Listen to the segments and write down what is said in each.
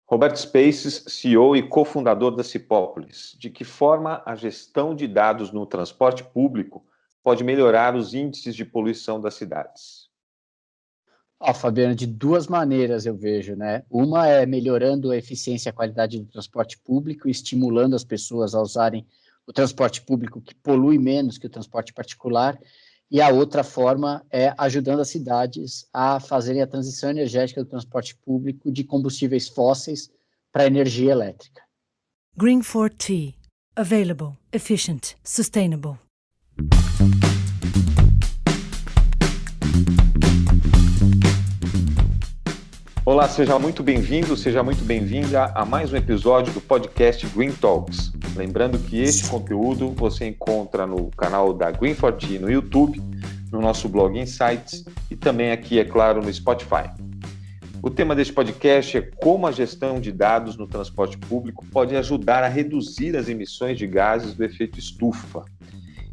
Roberto Spaces, CEO e cofundador da Cipópolis. De que forma a gestão de dados no transporte público pode melhorar os índices de poluição das cidades? Fabiano, de duas maneiras eu vejo, né? Uma é melhorando a eficiência e a qualidade do transporte público, estimulando as pessoas a usarem o transporte público que polui menos que o transporte particular, e a outra forma é ajudando as cidades a fazerem a transição energética do transporte público de combustíveis fósseis para energia elétrica. Green for Tea. Available, efficient, sustainable. Olá, seja muito bem-vindo, seja muito bem-vinda a mais um episódio do podcast Green Talks. Lembrando que este conteúdo você encontra no canal da Green4T no YouTube, no nosso blog Insights e também aqui, é claro, no Spotify. O tema deste podcast é como a gestão de dados no transporte público pode ajudar a reduzir as emissões de gases do efeito estufa.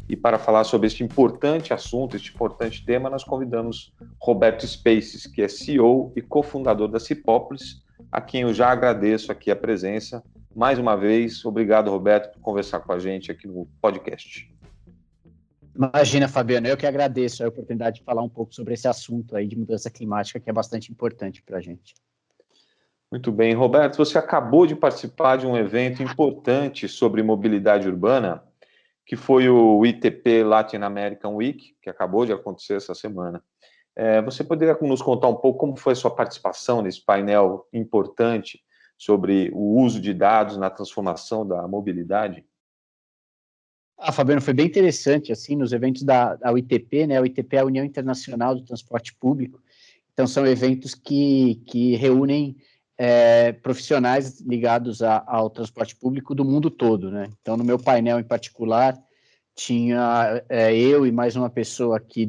E para falar sobre este importante assunto, este importante tema, nós convidamos Roberto Spaces, que é CEO e cofundador da Cipópolis, a quem eu já agradeço aqui a presença. Mais uma vez, obrigado, Roberto, por conversar com a gente aqui no podcast. Imagina, Fabiano, eu que agradeço a oportunidade de falar um pouco sobre esse assunto aí de mudança climática, que é bastante importante para a gente. Muito bem, Roberto, você acabou de participar de um evento importante sobre mobilidade urbana, que foi o ITP Latin American Week, que acabou de acontecer essa semana. Você poderia nos contar um pouco como foi a sua participação nesse painel importante sobre o uso de dados na transformação da mobilidade? Fabiano, foi bem interessante, assim, nos eventos da UITP, né? A UITP é a União Internacional do Transporte Público, então são eventos que reúnem profissionais ligados ao transporte público do mundo todo, né? Então, no meu painel em particular, tinha eu e mais uma pessoa aqui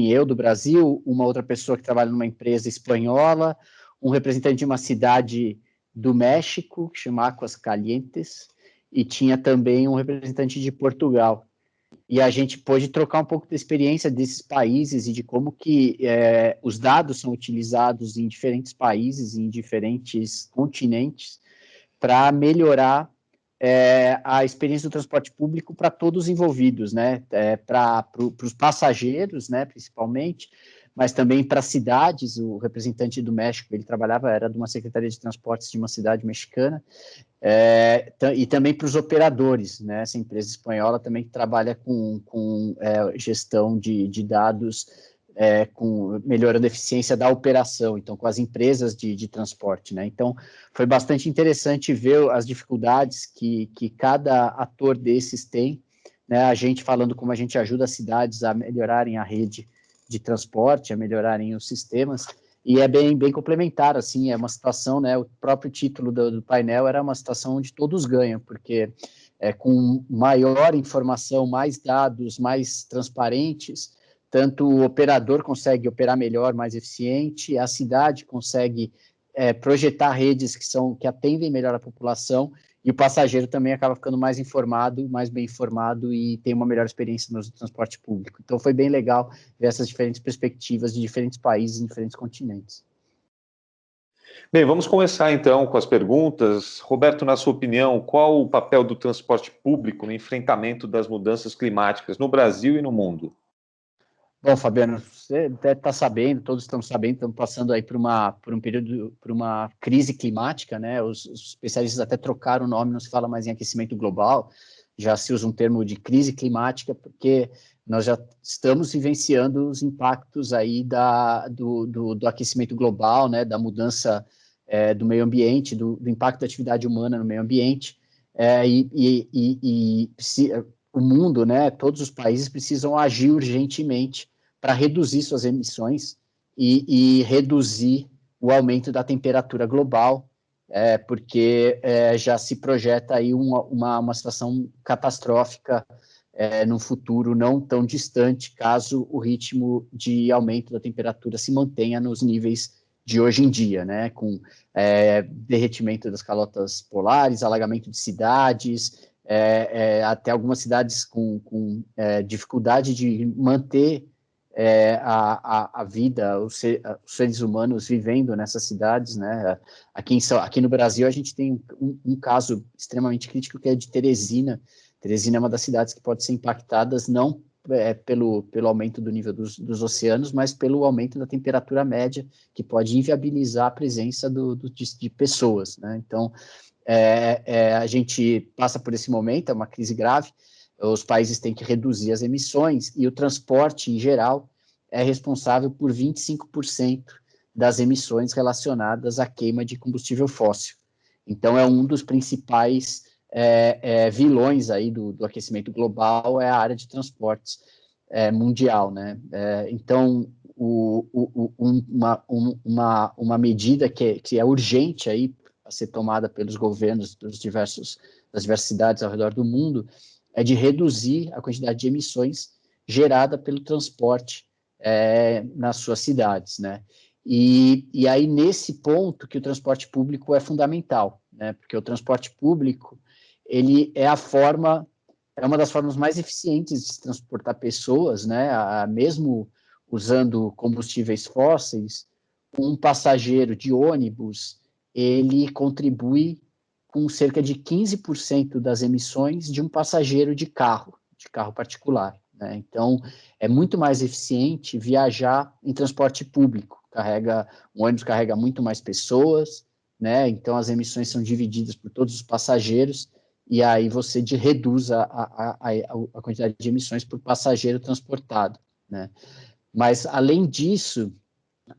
eu do Brasil, uma outra pessoa que trabalha numa empresa espanhola, um representante de uma cidade do México, que chama Aguas Calientes, e tinha também um representante de Portugal. E a gente pôde trocar um pouco da experiência desses países e de como que os dados são utilizados em diferentes países, em diferentes continentes, para melhorar a experiência do transporte público para todos os envolvidos, né? Para os passageiros, né, principalmente, mas também para cidades. O representante do México, ele era de uma secretaria de transportes de uma cidade mexicana, e também para os operadores, né? Essa empresa espanhola também que trabalha com gestão de dados, melhorando a eficiência da operação, então com as empresas de transporte, né? Então foi bastante interessante ver as dificuldades que cada ator desses tem, né? A gente falando como a gente ajuda as cidades a melhorarem a rede de transporte, a melhorarem os sistemas, e é bem complementar, assim, é uma situação, né? O próprio título do painel era uma situação onde todos ganham, porque com maior informação, mais dados, mais transparentes, tanto o operador consegue operar melhor, mais eficiente, a cidade consegue projetar redes que atendem melhor a população, e o passageiro também acaba ficando mais informado, mais bem informado e tem uma melhor experiência no transporte público. Então foi bem legal ver essas diferentes perspectivas de diferentes países em diferentes continentes. Bem, vamos começar então com as perguntas. Roberto, na sua opinião, qual o papel do transporte público no enfrentamento das mudanças climáticas no Brasil e no mundo? Bom, Fabiano, você deve estar sabendo, todos estamos sabendo, estamos passando aí por um período, por uma crise climática, né? Os especialistas até trocaram o nome, não se fala mais em aquecimento global, já se usa um termo de crise climática, porque nós já estamos vivenciando os impactos aí do aquecimento global, né? Da mudança do meio ambiente, do impacto da atividade humana no meio ambiente, o mundo, né, todos os países precisam agir urgentemente para reduzir suas emissões e reduzir o aumento da temperatura global, porque já se projeta aí uma situação catastrófica num futuro não tão distante, caso o ritmo de aumento da temperatura se mantenha nos níveis de hoje em dia, né, com derretimento das calotas polares, alagamento de cidades, até algumas cidades com dificuldade de manter a vida, os seres humanos vivendo nessas cidades, né? Aqui no Brasil, a gente tem um caso extremamente crítico, que é de Teresina. Teresina é uma das cidades que pode ser impactadas não pelo aumento do nível dos oceanos, mas pelo aumento da temperatura média, que pode inviabilizar a presença de pessoas, né? Então, a gente passa por esse momento, é uma crise grave, os países têm que reduzir as emissões, e o transporte, em geral, é responsável por 25% das emissões relacionadas à queima de combustível fóssil. Então, é um dos principais vilões aí do aquecimento global, é a área de transportes mundial, né? Então, uma medida que é urgente aí a ser tomada pelos governos das diversas cidades ao redor do mundo é de reduzir a quantidade de emissões gerada pelo transporte nas suas cidades, né? E aí, nesse ponto, que o transporte público é fundamental, né? Porque o transporte público, ele é uma das formas mais eficientes de transportar pessoas, né? Mesmo usando combustíveis fósseis, um passageiro de ônibus, ele contribui com cerca de 15% das emissões de um passageiro de carro particular, né? Então, é muito mais eficiente viajar em transporte público. Um ônibus carrega muito mais pessoas, né? Então, as emissões são divididas por todos os passageiros, e aí você reduz a quantidade de emissões por passageiro transportado, né? Mas, além disso,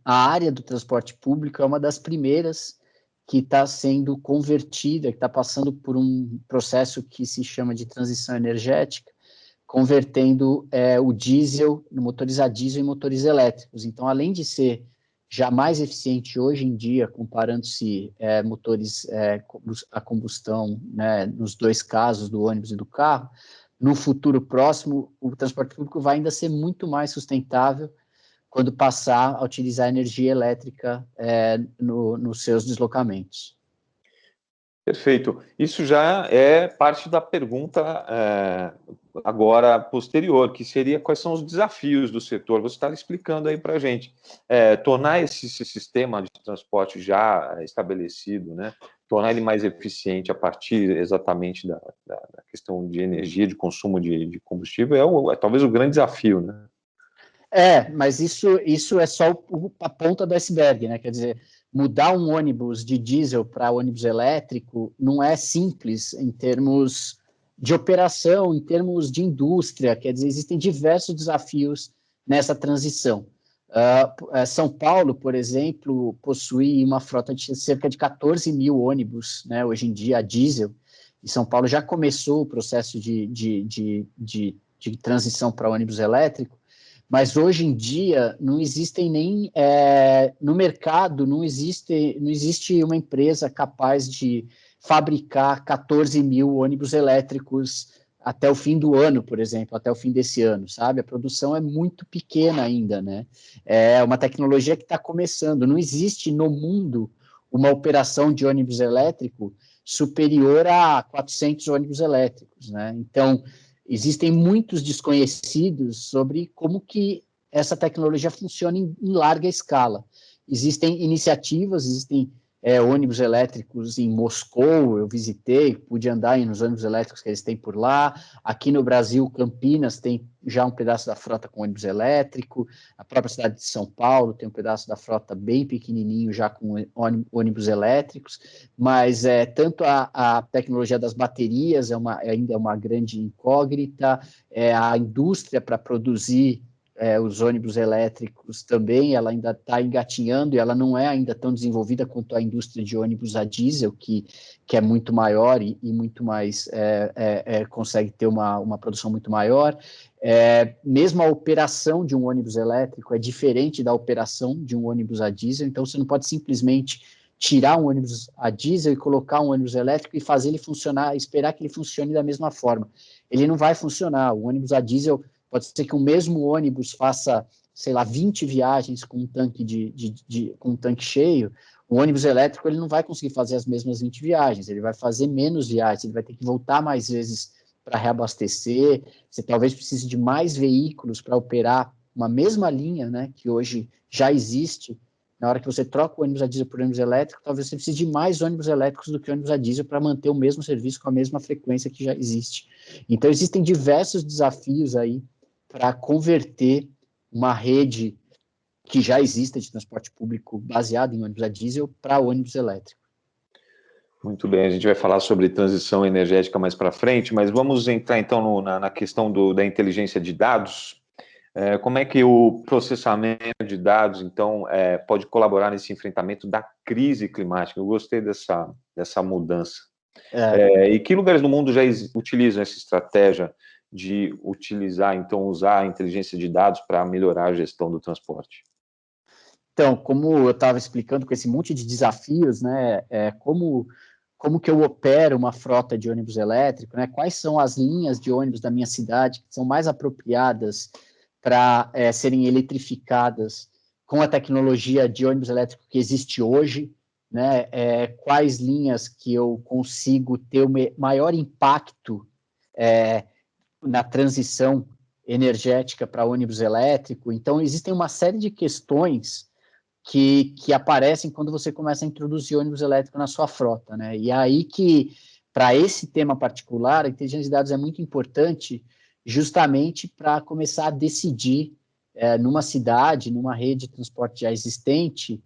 a área do transporte público é uma das primeiras que está sendo convertida, que está passando por um processo que se chama de transição energética, convertendo o diesel, motores a diesel em motores elétricos. Então, além de ser já mais eficiente hoje em dia, comparando-se motores a combustão, né, nos dois casos, do ônibus e do carro, no futuro próximo, o transporte público vai ainda ser muito mais sustentável quando passar a utilizar energia elétrica nos seus deslocamentos. Perfeito. Isso já é parte da pergunta agora posterior, que seria quais são os desafios do setor. Você está explicando aí para a gente. Tornar esse sistema de transporte já estabelecido, né, tornar ele mais eficiente a partir exatamente da questão de energia, de consumo de combustível, é talvez o grande desafio, né? Mas isso é só a ponta do iceberg, né? Quer dizer, mudar um ônibus de diesel para ônibus elétrico não é simples em termos de operação, em termos de indústria. Quer dizer, existem diversos desafios nessa transição. São Paulo, por exemplo, possui uma frota de cerca de 14 mil ônibus, né, hoje em dia, a diesel, e São Paulo já começou o processo de transição para ônibus elétrico, mas hoje em dia não existem nem no mercado, não existe uma empresa capaz de fabricar 14 mil ônibus elétricos até o fim do ano, por exemplo, até o fim desse ano, sabe? A produção é muito pequena ainda, né? É uma tecnologia que está começando. Não existe no mundo uma operação de ônibus elétrico superior a 400 ônibus elétricos, né? Então, existem muitos desconhecidos sobre como que essa tecnologia funciona em larga escala. Existem iniciativas, existem ônibus elétricos em Moscou, eu visitei, pude andar nos ônibus elétricos que eles têm por lá. Aqui no Brasil, Campinas tem já um pedaço da frota com ônibus elétrico, a própria cidade de São Paulo tem um pedaço da frota bem pequenininho já com ônibus elétricos, mas tanto a tecnologia das baterias ainda é uma grande incógnita, a indústria para produzir os ônibus elétricos também, ela ainda está engatinhando e ela não é ainda tão desenvolvida quanto a indústria de ônibus a diesel, que é muito maior e muito mais, consegue ter uma produção muito maior. Mesmo a operação de um ônibus elétrico é diferente da operação de um ônibus a diesel, então você não pode simplesmente tirar um ônibus a diesel e colocar um ônibus elétrico e fazer ele funcionar, esperar que ele funcione da mesma forma. Ele não vai funcionar. O ônibus a diesel pode ser que o mesmo ônibus faça, sei lá, 20 viagens com um tanque com um tanque cheio. O ônibus elétrico ele não vai conseguir fazer as mesmas 20 viagens, ele vai fazer menos viagens, ele vai ter que voltar mais vezes para reabastecer. Você talvez precise de mais veículos para operar uma mesma linha, né, que hoje já existe, na hora que você troca o ônibus a diesel por ônibus elétrico, talvez você precise de mais ônibus elétricos do que ônibus a diesel para manter o mesmo serviço com a mesma frequência que já existe. Então, existem diversos desafios aí para converter uma rede que já existe de transporte público baseado em ônibus a diesel para ônibus elétrico. Muito bem, a gente vai falar sobre transição energética mais para frente, mas vamos entrar então na questão da inteligência de dados. Como é que o processamento de dados, então, pode colaborar nesse enfrentamento da crise climática? Eu gostei dessa mudança. E que lugares do mundo já utilizam essa estratégia de usar a inteligência de dados para melhorar a gestão do transporte? Então, como eu estava explicando, com esse monte de desafios, né, como que eu opero uma frota de ônibus elétrico, né, quais são as linhas de ônibus da minha cidade que são mais apropriadas para serem eletrificadas com a tecnologia de ônibus elétrico que existe hoje, né, quais linhas que eu consigo ter o maior impacto na transição energética para ônibus elétrico. Então, existem uma série de questões que aparecem quando você começa a introduzir ônibus elétrico na sua frota, né? E aí que, para esse tema particular, a inteligência de dados é muito importante justamente para começar a decidir numa cidade, numa rede de transporte já existente,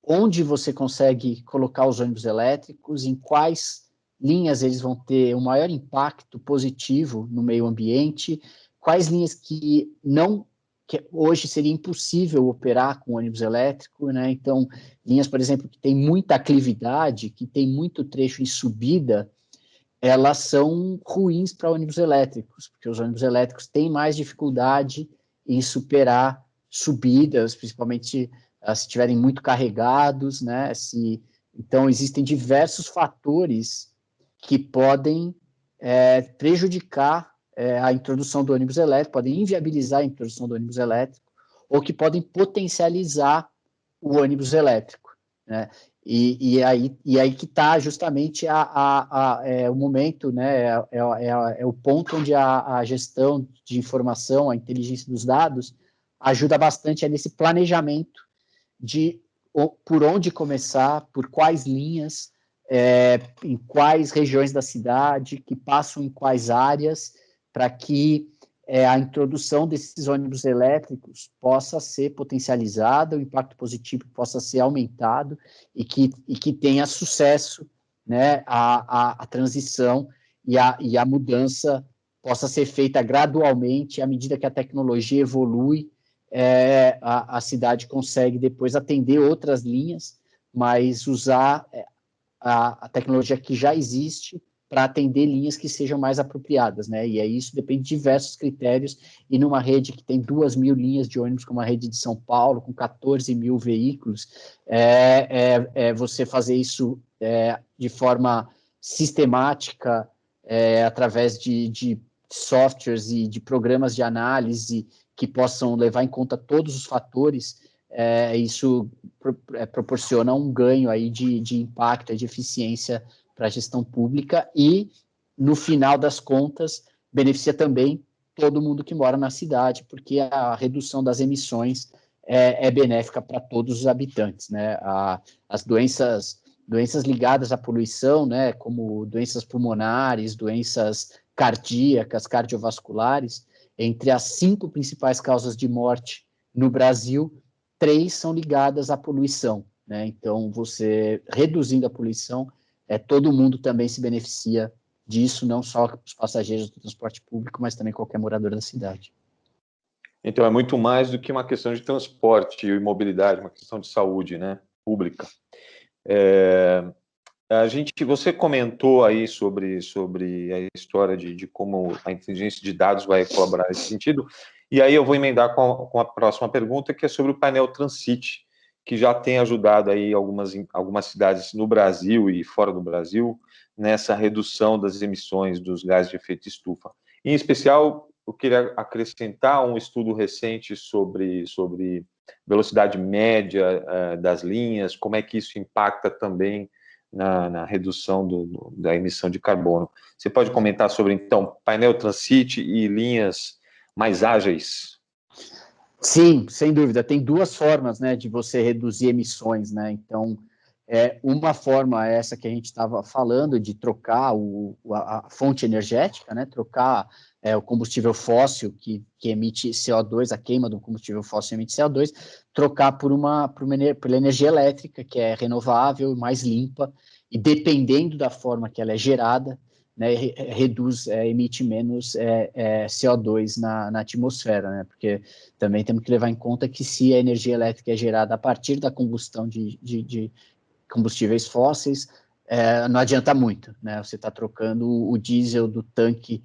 onde você consegue colocar os ônibus elétricos, em quais linhas eles vão ter o maior impacto positivo no meio ambiente, quais linhas que hoje seria impossível operar com ônibus elétrico, né? Então, linhas, por exemplo, que tem muita aclividade, que tem muito trecho em subida, elas são ruins para ônibus elétricos, porque os ônibus elétricos têm mais dificuldade em superar subidas, principalmente se estiverem muito carregados, né? Então, existem diversos fatores que podem prejudicar a introdução do ônibus elétrico, podem inviabilizar a introdução do ônibus elétrico, ou que podem potencializar o ônibus elétrico, né? E aí que está justamente o momento, né? É o ponto onde a gestão de informação, a inteligência dos dados, ajuda bastante nesse planejamento de por onde começar, por quais linhas, em quais regiões da cidade, que passam em quais áreas, para que a introdução desses ônibus elétricos possa ser potencializada, o impacto positivo possa ser aumentado e que tenha sucesso, né, a transição e a mudança possa ser feita gradualmente à medida que a tecnologia evolui. A cidade consegue depois atender outras linhas, mas usar a tecnologia que já existe para atender linhas que sejam mais apropriadas, né? E isso depende de diversos critérios, e numa rede que tem 2.000 linhas de ônibus, como a rede de São Paulo, com 14 mil veículos, você fazer isso de forma sistemática, através de softwares e de programas de análise que possam levar em conta todos os fatores, isso proporciona um ganho aí de impacto, de eficiência para a gestão pública e, no final das contas, beneficia também todo mundo que mora na cidade, porque a redução das emissões é benéfica para todos os habitantes, né? As doenças ligadas à poluição, né, como doenças pulmonares, doenças cardíacas, cardiovasculares, entre as 5 principais causas de morte no Brasil, 3 são ligadas à poluição, né? Então, você reduzindo a poluição, todo mundo também se beneficia disso, não só os passageiros do transporte público, mas também qualquer morador da cidade. Então, é muito mais do que uma questão de transporte e mobilidade, uma questão de saúde, né, pública. Você comentou aí sobre a história de como a inteligência de dados vai colaborar nesse sentido, e aí eu vou emendar com a próxima pergunta, que é sobre o painel Transcity, que já tem ajudado aí algumas cidades no Brasil e fora do Brasil nessa redução das emissões dos gases de efeito estufa. Em especial, eu queria acrescentar um estudo recente sobre velocidade média das linhas, como é que isso impacta também na redução da emissão de carbono. Você pode comentar sobre, então, painel Transcity e linhas mais ágeis? Sim, sem dúvida. Tem duas formas, né, de você reduzir emissões, né? Então, uma forma é essa que a gente estava falando, de trocar a fonte energética, né? Trocar o combustível fóssil que emite CO2, a queima do combustível fóssil emite CO2, trocar pela energia elétrica, que é renovável, mais limpa, e dependendo da forma que ela é gerada, né, emite menos CO2 na atmosfera, né? Porque também temos que levar em conta que se a energia elétrica é gerada a partir da combustão de combustíveis fósseis, não adianta muito, né? Você está trocando o diesel do tanque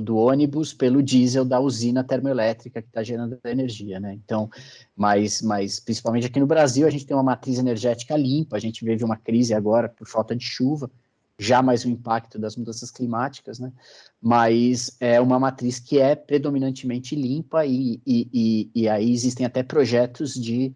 do ônibus pelo diesel da usina termoelétrica que está gerando energia, né? Então, mas principalmente aqui no Brasil, a gente tem uma matriz energética limpa, a gente vive uma crise agora por falta de chuva, já mais o impacto das mudanças climáticas, né? Mas é uma matriz que é predominantemente limpa e aí existem até projetos de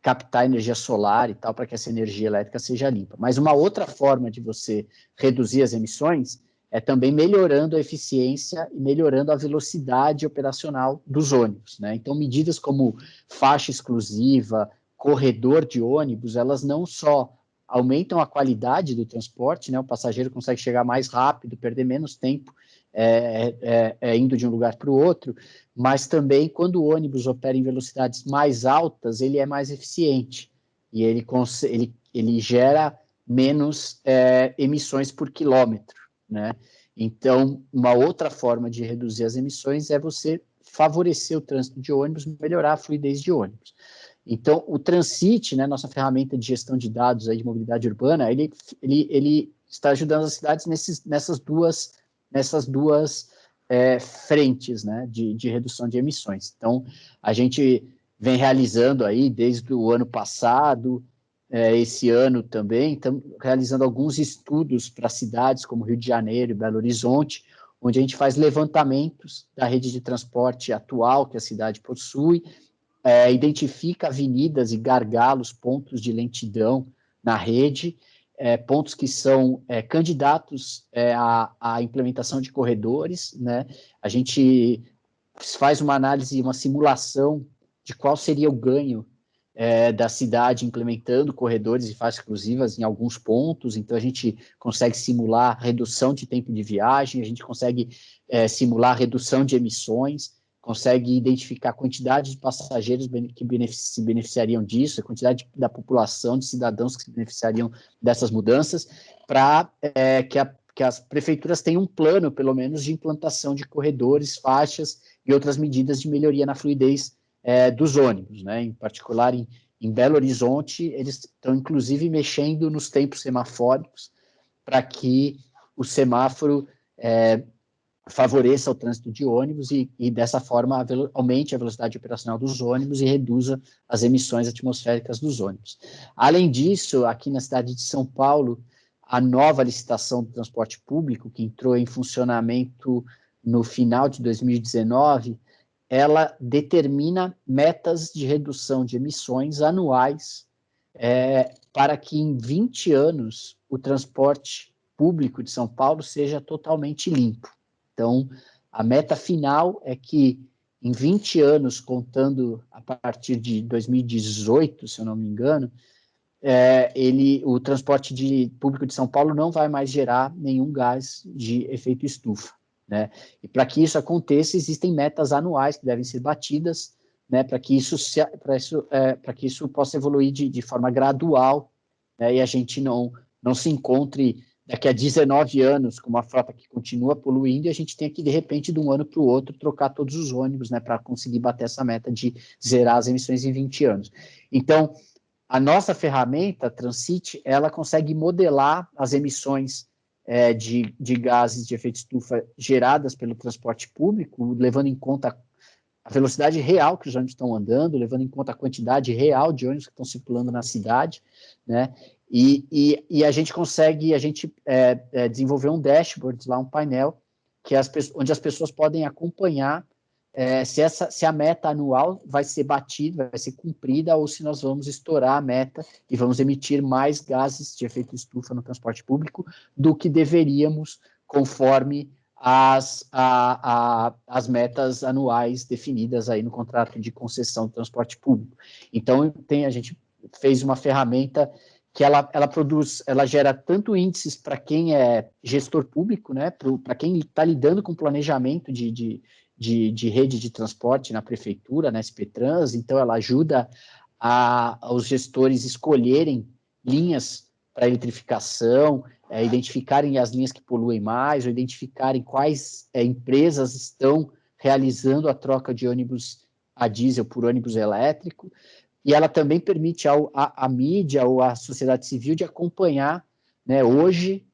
captar energia solar e tal, para que essa energia elétrica seja limpa. Mas uma outra forma de você reduzir as emissões é também melhorando a eficiência e melhorando a velocidade operacional dos ônibus, né? Então, medidas como faixa exclusiva, corredor de ônibus, elas não só aumentam a qualidade do transporte, né? O passageiro consegue chegar mais rápido, perder menos tempo indo de um lugar para o outro, mas também quando o ônibus opera em velocidades mais altas, ele é mais eficiente e ele gera menos emissões por quilômetro, né? Então, uma outra forma de reduzir as emissões é você favorecer o trânsito de ônibus, melhorar a fluidez de ônibus. Então, o Transcity, né, nossa ferramenta de gestão de dados aí de mobilidade urbana, ele está ajudando as cidades nessas duas frentes, né, de redução de emissões. Então, a gente vem realizando aí desde o ano passado, esse ano também, estamos realizando alguns estudos para cidades como Rio de Janeiro e Belo Horizonte, onde a gente faz levantamentos da rede de transporte atual que a cidade possui, identifica avenidas e gargalos, pontos de lentidão na rede, pontos que são candidatos à implementação de corredores, né? A gente faz uma análise, uma simulação de qual seria o ganho da cidade implementando corredores e faixas exclusivas em alguns pontos, então a gente consegue simular redução de tempo de viagem, a gente consegue simular redução de emissões, consegue identificar a quantidade de passageiros que se beneficiariam disso, a quantidade da população, de cidadãos que se beneficiariam dessas mudanças, para que as prefeituras tenham um plano, pelo menos, de implantação de corredores, faixas e outras medidas de melhoria na fluidez dos ônibus, né? Em particular, em Belo Horizonte, eles estão, inclusive, mexendo nos tempos semafóricos para que o semáforo favoreça o trânsito de ônibus e dessa forma, aumente a velocidade operacional dos ônibus e reduza as emissões atmosféricas dos ônibus. Além disso, aqui na cidade de São Paulo, a nova licitação do transporte público, que entrou em funcionamento no final de 2019, ela determina metas de redução de emissões anuais para que em 20 anos o transporte público de São Paulo seja totalmente limpo. Então, a meta final é que em 20 anos, contando a partir de 2018, se eu não me engano, o transporte público de São Paulo não vai mais gerar nenhum gás de efeito estufa, né? E para que isso aconteça, existem metas anuais que devem ser batidas, né, para que isso possa evoluir de forma gradual, né, e a gente não se encontre daqui a 19 anos com uma frota que continua poluindo e a gente tem que, de repente, de um ano para o outro, trocar todos os ônibus, né, para conseguir bater essa meta de zerar as emissões em 20 anos. Então, a nossa ferramenta, Transcity, ela consegue modelar as emissões de gases de efeito estufa geradas pelo transporte público, levando em conta a velocidade real que os ônibus estão andando, levando em conta a quantidade real de ônibus que estão circulando na cidade, né? E a gente consegue, desenvolver um dashboard lá, um painel, onde as pessoas podem acompanhar se a meta anual vai ser batida, vai ser cumprida, ou se nós vamos estourar a meta e vamos emitir mais gases de efeito estufa no transporte público do que deveríamos, conforme as metas anuais definidas aí no contrato de concessão de transporte público. Então, a gente fez uma ferramenta que ela gera tanto índices para quem é gestor público, né, para quem está lidando com planejamento de rede de transporte na prefeitura, na SP-Trans, então ela ajuda os gestores escolherem linhas para eletrificação, identificarem as linhas que poluem mais, ou identificarem quais empresas estão realizando a troca de ônibus a diesel por ônibus elétrico, e ela também permite à mídia ou à sociedade civil de acompanhar, né, hoje,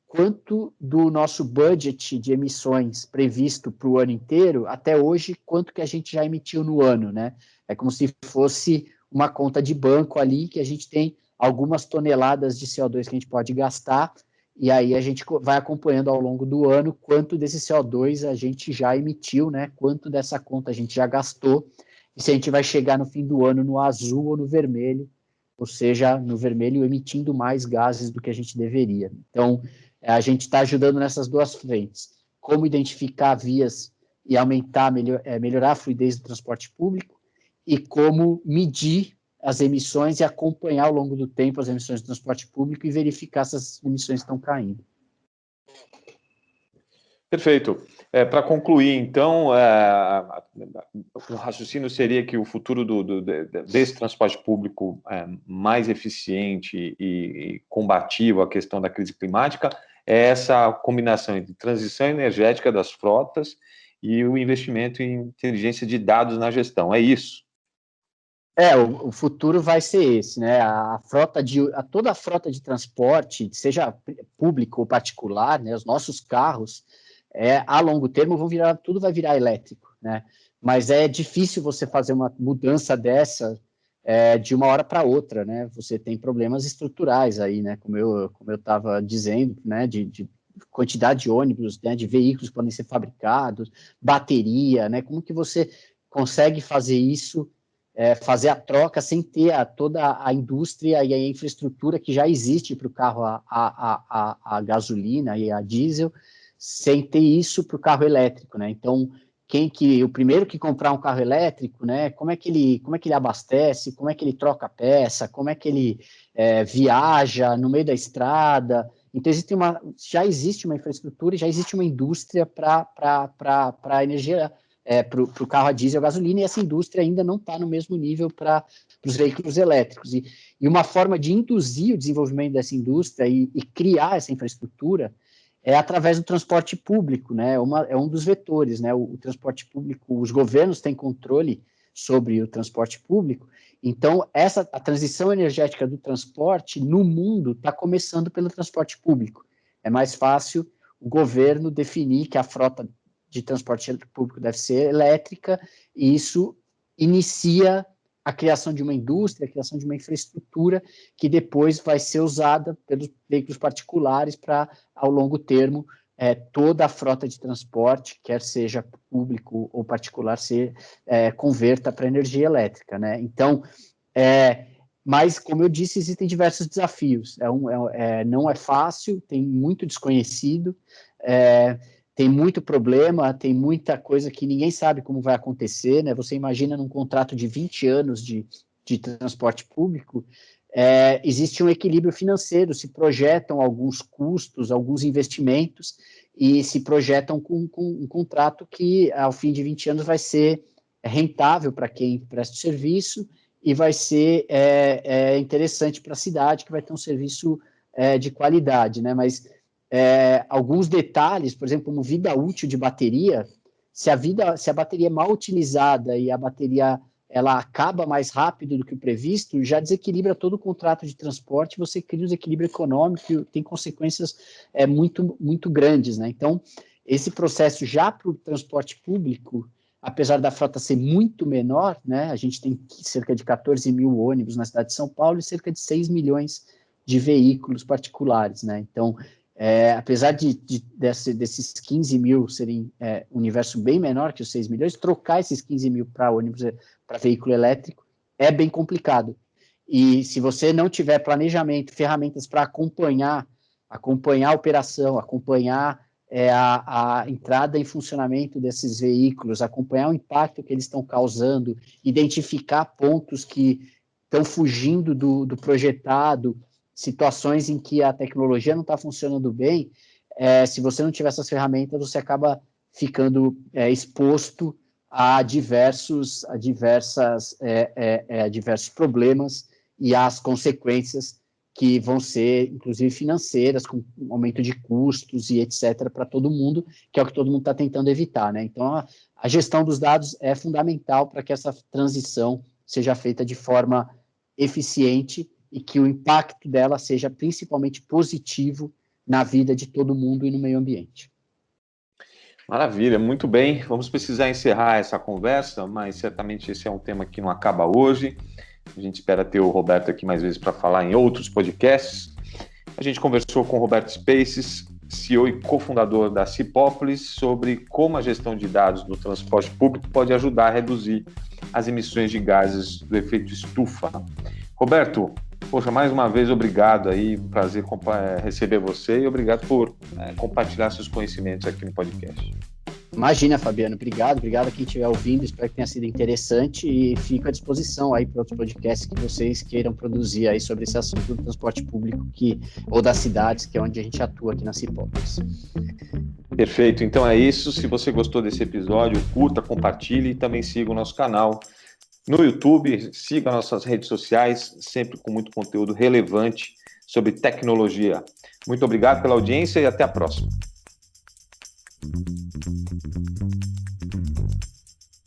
quanto do nosso budget de emissões previsto para o ano inteiro, até hoje, quanto que a gente já emitiu no ano, né? É como se fosse uma conta de banco ali, que a gente tem algumas toneladas de CO2 que a gente pode gastar, e aí a gente vai acompanhando ao longo do ano quanto desse CO2 a gente já emitiu, né? Quanto dessa conta a gente já gastou, e se a gente vai chegar no fim do ano no azul ou no vermelho, ou seja, no vermelho emitindo mais gases do que a gente deveria. Então, a gente está ajudando nessas duas frentes. Como identificar vias e melhorar a fluidez do transporte público, e como medir as emissões e acompanhar ao longo do tempo as emissões do transporte público e verificar se as emissões estão caindo. Perfeito. Para concluir, então, o raciocínio seria que o futuro desse transporte público mais eficiente e combativo à questão da crise climática é essa combinação entre transição energética das frotas e o investimento em inteligência de dados na gestão. É isso? O futuro vai ser esse, né? Toda a frota de transporte, seja público ou particular, né? Os nossos carros, a longo termo tudo vai virar elétrico, né? Mas é difícil você fazer uma mudança dessa de uma hora para outra, né? Você tem problemas estruturais aí, né? Como eu estava dizendo, né? De quantidade de ônibus, né? De veículos que podem ser fabricados, bateria, né? Como que você consegue fazer isso? Fazer a troca sem ter toda a indústria e a infraestrutura que já existe para o carro a gasolina e a diesel, sem ter isso para o carro elétrico, né? Então, o primeiro que comprar um carro elétrico, né? Como é que ele abastece? Como é que ele troca a peça? Como é que ele viaja no meio da estrada? Então, já existe uma infraestrutura e já existe uma indústria para a energia, para o carro a diesel, a gasolina, e essa indústria ainda não está no mesmo nível para os veículos elétricos. E uma forma de induzir o desenvolvimento dessa indústria e criar essa infraestrutura é através do transporte público, né? É um dos vetores, né? O transporte público, os governos têm controle sobre o transporte público, então a transição energética do transporte no mundo está começando pelo transporte público. É mais fácil o governo definir que a frota de transporte público deve ser elétrica, e isso inicia a criação de uma indústria, a criação de uma infraestrutura que depois vai ser usada pelos veículos particulares para, ao longo termo, toda a frota de transporte, quer seja público ou particular, converta para energia elétrica, né? Então, mas, como eu disse, existem diversos desafios. Não é fácil, tem muito desconhecido, tem muito problema, tem muita coisa que ninguém sabe como vai acontecer, né? Você imagina num contrato de 20 anos de transporte público, existe um equilíbrio financeiro, se projetam alguns custos, alguns investimentos, e se projetam com um contrato que, ao fim de 20 anos, vai ser rentável para quem presta o serviço e vai ser interessante para a cidade, que vai ter um serviço de qualidade, né? Mas alguns detalhes, por exemplo, como vida útil de bateria, se a bateria é mal utilizada e a bateria ela acaba mais rápido do que o previsto, já desequilibra todo o contrato de transporte, você cria um desequilíbrio econômico e tem consequências muito, muito grandes, né? Então, esse processo já para o transporte público, apesar da frota ser muito menor, né? A gente tem cerca de 14 mil ônibus na cidade de São Paulo e cerca de 6 milhões de veículos particulares, né? Então, apesar desses 15 mil serem um universo bem menor que os 6 milhões, trocar esses 15 mil para ônibus, para veículo elétrico, é bem complicado. E se você não tiver planejamento, ferramentas para acompanhar a operação, acompanhar a entrada em funcionamento desses veículos, acompanhar o impacto que eles estão causando, identificar pontos que estão fugindo do projetado, situações em que a tecnologia não está funcionando bem. Se você não tiver essas ferramentas, você acaba ficando exposto a diversos problemas e às consequências que vão ser, inclusive, financeiras, com aumento de custos e etc. para todo mundo, que é o que todo mundo está tentando evitar, né? Então, a gestão dos dados é fundamental para que essa transição seja feita de forma eficiente e que o impacto dela seja principalmente positivo na vida de todo mundo e no meio ambiente. Maravilha, muito bem. Vamos precisar encerrar essa conversa, mas certamente esse é um tema que não acaba hoje. A gente espera ter o Roberto aqui mais vezes para falar em outros podcasts. A gente conversou com o Roberto Spaces, CEO e cofundador da Cipópolis, sobre como a gestão de dados no transporte público pode ajudar a reduzir as emissões de gases do efeito estufa. Roberto, poxa, mais uma vez, obrigado aí, prazer receber você e obrigado por compartilhar seus conhecimentos aqui no podcast. Imagina, Fabiano, obrigado a quem estiver ouvindo, espero que tenha sido interessante e fico à disposição aí para outros podcasts que vocês queiram produzir aí sobre esse assunto do transporte público ou das cidades, que é onde a gente atua aqui na Cipópolis. Perfeito, então é isso. Se você gostou desse episódio, curta, compartilhe e também siga o nosso canal no YouTube, siga nossas redes sociais, sempre com muito conteúdo relevante sobre tecnologia. Muito obrigado pela audiência e até a próxima.